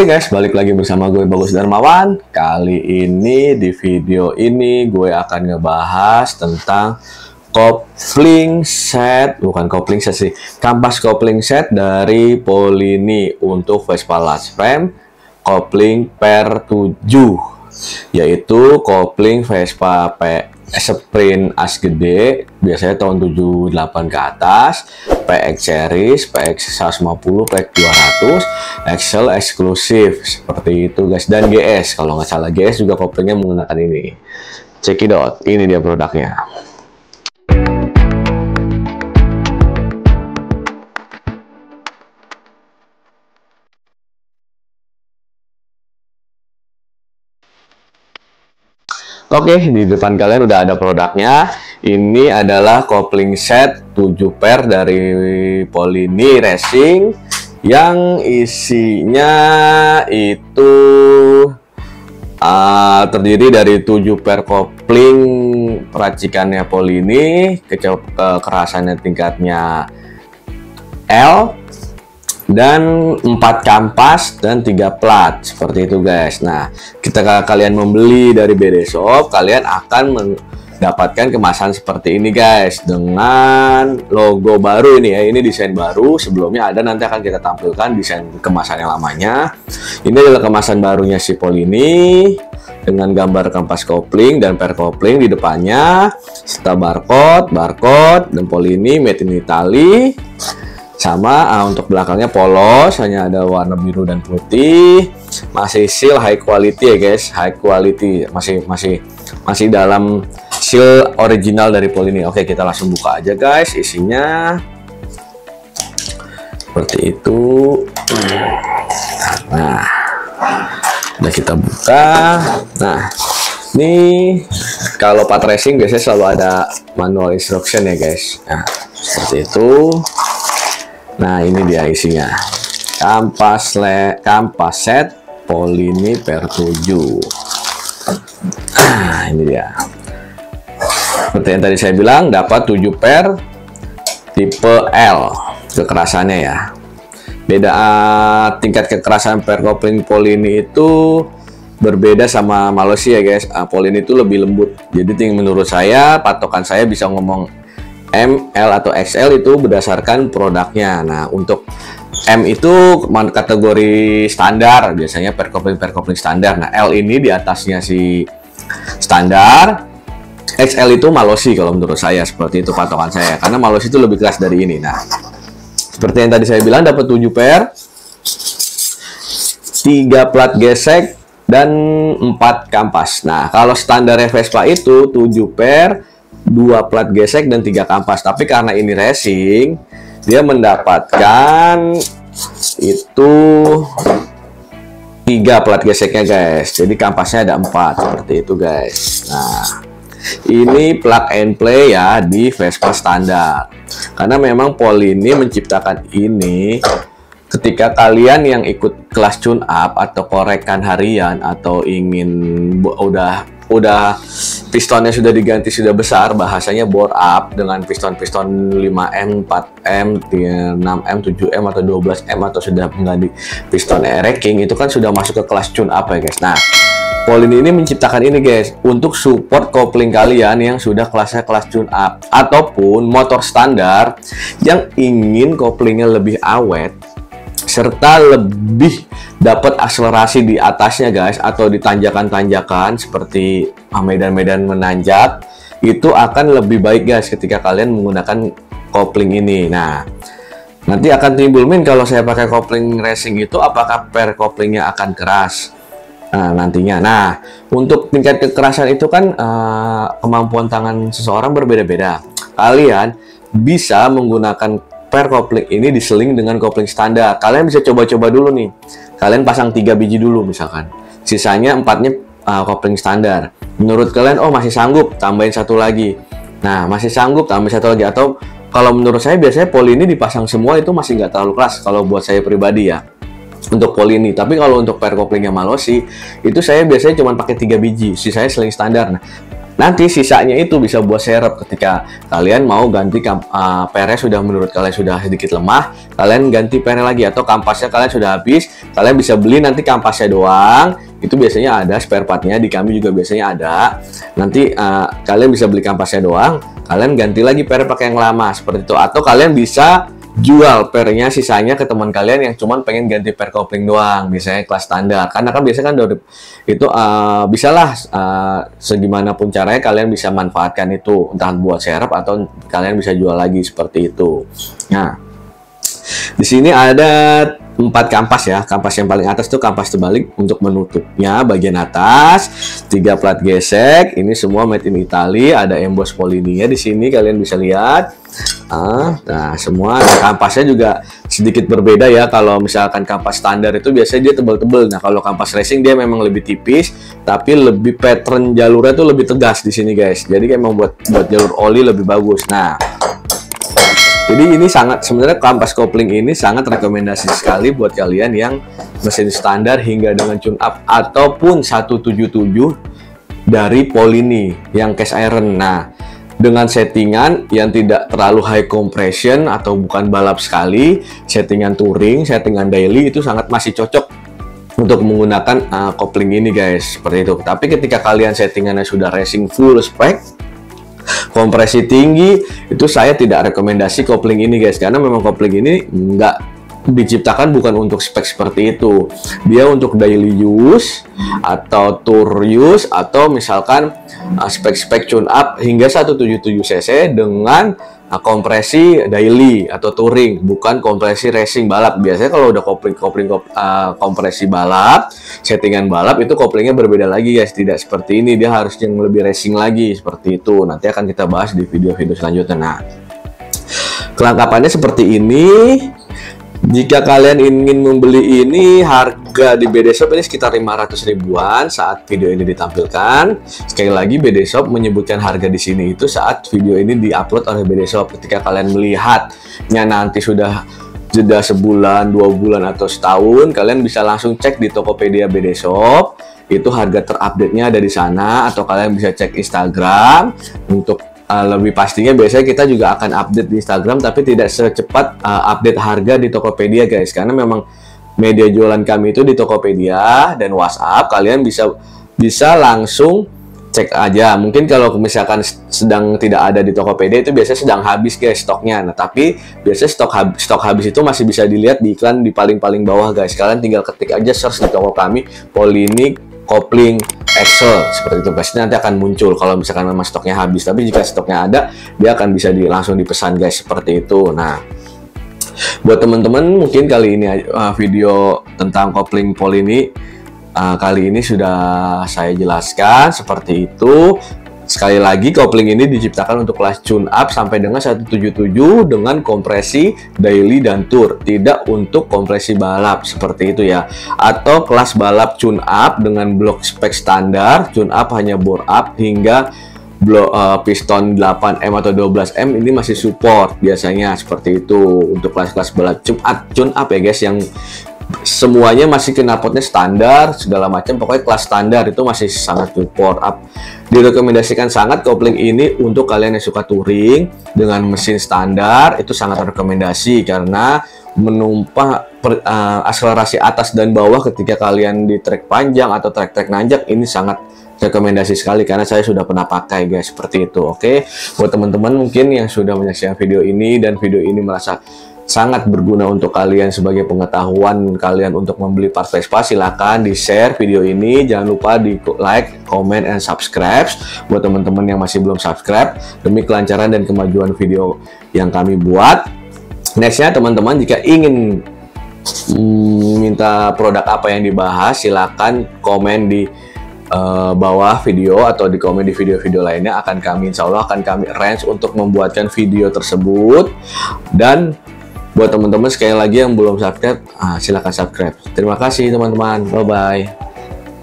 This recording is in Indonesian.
Oke guys, balik lagi bersama gue Bagus Darmawan. Kali ini di video ini gue akan ngebahas tentang kopling set, bukan kopling set sih, kampas kopling set dari Polini untuk Vespa large frame kopling per 7, yaitu kopling Vespa Sprint as gede, biasanya tahun 78 ke atas, PX series, PX 150, PX 200, Excel eksklusif, seperti itu guys. Dan GS, kalau nggak salah GS juga koplingnya menggunakan ini. Cekidot, ini dia produknya. Oke, di depan kalian udah ada produknya. Ini adalah kopling set 7 pair dari Polini Racing yang isinya itu terdiri dari 7 pair kopling peracikannya Polini, kekerasannya tingkatnya L, dan 4 kampas dan 3 plat, seperti itu guys. Nah, ketika kalian membeli dari BD Shop, kalian akan mendapatkan kemasan seperti ini guys, dengan logo baru ini ya. Ini desain baru, sebelumnya ada, nanti akan kita tampilkan desain kemasan yang lamanya. Ini adalah kemasan barunya si Polini dengan gambar kampas kopling dan per kopling di depannya, serta barcode dan Polini made in Italy. Sama untuk belakangnya polos, hanya ada warna biru dan putih, masih seal high quality ya guys, high quality, masih dalam seal original dari Polini. Oke, kita langsung buka aja guys isinya, seperti itu. Nah, udah kita buka. Nah, ini kalau part racing biasanya selalu ada manual instruction ya guys. Nah, seperti itu. Nah, ini dia isinya. Kampas set Polini per 7. Nah, ini dia. Seperti yang tadi saya bilang, dapat 7 pair tipe L kekerasannya ya. Beda tingkat kekerasan per kopling Polini itu berbeda sama Malossi ya guys. Polini itu lebih lembut. Jadi menurut saya, patokan saya bisa ngomong M, L, atau XL itu berdasarkan produknya. Nah, untuk M itu kategori standar, biasanya per kopling standar. Nah, L ini di atasnya si standar, XL itu Malossi kalau menurut saya, seperti itu patokan saya. Karena Malossi itu lebih keras dari ini. Nah, seperti yang tadi saya bilang, dapat 7 pair, 3 plat gesek, dan 4 kampas. Nah, kalau standar Vespa itu 7 pair, 2 plat gesek dan 3 kampas. Tapi karena ini racing, dia mendapatkan itu 3 plat geseknya guys. Jadi kampasnya ada 4, seperti itu guys. Nah, ini plug and play ya di Vespa standar. Karena memang Polini menciptakan ini ketika kalian yang ikut kelas tune up atau korekan harian, atau ingin udah pistonnya sudah diganti, sudah besar, bahasanya bore up dengan piston-piston 5M, 4M, 6M, 7M, atau 12M, atau sudah mengganti piston racking, itu kan sudah masuk ke kelas tune up ya guys. Nah, Polini ini menciptakan ini guys untuk support kopling kalian yang sudah kelasnya kelas tune up, ataupun motor standar yang ingin koplingnya lebih awet serta lebih dapat akselerasi di atasnya guys, atau di tanjakan-tanjakan seperti medan-medan menanjak, itu akan lebih baik guys ketika kalian menggunakan kopling ini. Nah, nanti akan timbul kalau saya pakai kopling racing itu, apakah per koplingnya akan keras? Nah, nantinya. Nah, untuk tingkat kekerasan itu kan kemampuan tangan seseorang berbeda-beda. Kalian bisa menggunakan per kopling ini diseling dengan kopling standar. Kalian bisa coba-coba dulu nih. Kalian pasang 3 biji dulu misalkan. Sisanya 4-nya kopling standar. Menurut kalian, oh masih sanggup, tambahin 1 lagi. Nah, masih sanggup, tambahin 1 lagi. Atau kalau menurut saya biasanya Polini dipasang semua itu masih nggak terlalu keras kalau buat saya pribadi ya. Untuk Polini. Tapi kalau untuk per koplingnya Malossi, itu saya biasanya cuma pakai 3 biji. Sisanya seling standar. Nah, Nanti sisanya itu bisa buat serep ketika kalian mau ganti pernya sudah menurut kalian sudah sedikit lemah, kalian ganti pernya lagi, atau kampasnya kalian sudah habis, kalian bisa beli nanti kampasnya doang. Itu biasanya ada spare partnya, di kami juga biasanya ada. Nanti kalian bisa beli kampasnya doang, kalian ganti lagi per pakai yang lama seperti itu, atau kalian bisa jual pernya sisanya ke teman kalian yang cuman pengen ganti per kopling doang, misalnya kelas standar. Karena kan biasanya kan itu bisalah segimanapun caranya kalian bisa manfaatkan itu, entah buat serep atau kalian bisa jual lagi seperti itu. Nah, di sini ada 4 kampas ya. Kampas yang paling atas itu kampas terbalik untuk menutupnya bagian atas, 3 plat gesek. Ini semua made in Italy, ada emboss Polini-nya di sini kalian bisa lihat. Nah, semua kampasnya juga sedikit berbeda ya. Kalau misalkan kampas standar itu biasanya dia tebal-tebal. Nah, kalau kampas racing dia memang lebih tipis, tapi lebih pattern jalurnya tuh lebih tegas di sini guys. Jadi emang buat jalur oli lebih bagus. Nah, jadi ini sebenarnya kampas kopling ini sangat rekomendasi sekali buat kalian yang mesin standar hingga dengan tune up ataupun 177 dari Polini yang cast iron. Nah, dengan settingan yang tidak terlalu high compression atau bukan balap sekali, settingan touring, settingan daily itu masih cocok untuk menggunakan kopling ini guys, seperti itu. Tapi ketika kalian settingannya sudah racing full spec, kompresi tinggi, itu saya tidak rekomendasi kopling ini guys, karena memang kopling ini nggak diciptakan bukan untuk spek seperti itu. Dia untuk daily use atau tour use, atau misalkan spek-spek tune up hingga 177 cc dengan kompresi daily atau touring, bukan kompresi racing balap. Biasanya kalau udah kompresi balap, settingan balap, itu koplingnya berbeda lagi guys, tidak seperti ini. Dia harus yang lebih racing lagi seperti itu. Nanti akan kita bahas di video-video selanjutnya. Nah, kelengkapannya seperti ini. Jika kalian ingin membeli ini, harga di BD Shop ini sekitar 500 ribuan saat video ini ditampilkan. Sekali lagi, BD Shop menyebutkan harga di sini itu saat video ini diupload oleh BD Shop. Ketika kalian melihatnya nanti sudah jeda sebulan, 2 bulan, atau setahun, kalian bisa langsung cek di Tokopedia BD Shop. Itu harga terupdate-nya ada di sana, atau kalian bisa cek Instagram untuk lebih pastinya. Biasanya kita juga akan update di Instagram, tapi tidak secepat update harga di Tokopedia guys, karena memang media jualan kami itu di Tokopedia dan WhatsApp. Kalian bisa langsung cek aja. Mungkin kalau misalkan sedang tidak ada di Tokopedia, itu biasanya sedang habis guys stoknya. Nah, tapi biasanya stok habis itu masih bisa dilihat di iklan di paling bawah guys. Kalian tinggal ketik aja search di toko kami Polini kopling Excel seperti itu, pasti nanti akan muncul kalau misalkan memang stoknya habis. Tapi jika stoknya ada, dia akan bisa langsung dipesan guys, seperti itu. Nah, buat teman-teman mungkin kali ini video tentang kopling Polini kali ini sudah saya jelaskan seperti itu. Sekali lagi, kopling ini diciptakan untuk kelas tune up sampai dengan 177 dengan kompresi daily dan tour, tidak untuk kompresi balap seperti itu ya. Atau kelas balap tune up dengan blok spek standar, tune up hanya bore up hingga piston 8M atau 12M ini masih support biasanya seperti itu. Untuk kelas-kelas balap tune up ya guys, yang semuanya masih knalpotnya standar segala macam, pokoknya kelas standar itu masih sangat support up. Direkomendasikan sangat kopling ini untuk kalian yang suka touring dengan mesin standar, itu sangat rekomendasi karena menumpah akselerasi atas dan bawah ketika kalian di trek panjang atau trek-trek nanjak. Ini sangat rekomendasi sekali karena saya sudah pernah pakai guys, seperti itu. Oke, buat teman-teman mungkin yang sudah menyaksikan video ini dan video ini merasa sangat berguna untuk kalian sebagai pengetahuan kalian untuk membeli part Vespa, silahkan di share video ini. Jangan lupa di like, comment, and subscribe buat teman-teman yang masih belum subscribe, demi kelancaran dan kemajuan video yang kami buat. Nextnya teman-teman, jika ingin minta produk apa yang dibahas, silahkan komen di bawah video atau di komen di video-video lainnya. Insya Allah akan kami arrange untuk membuatkan video tersebut. Dan buat teman-teman sekali lagi yang belum subscribe, silahkan subscribe. Terima kasih teman-teman, bye-bye.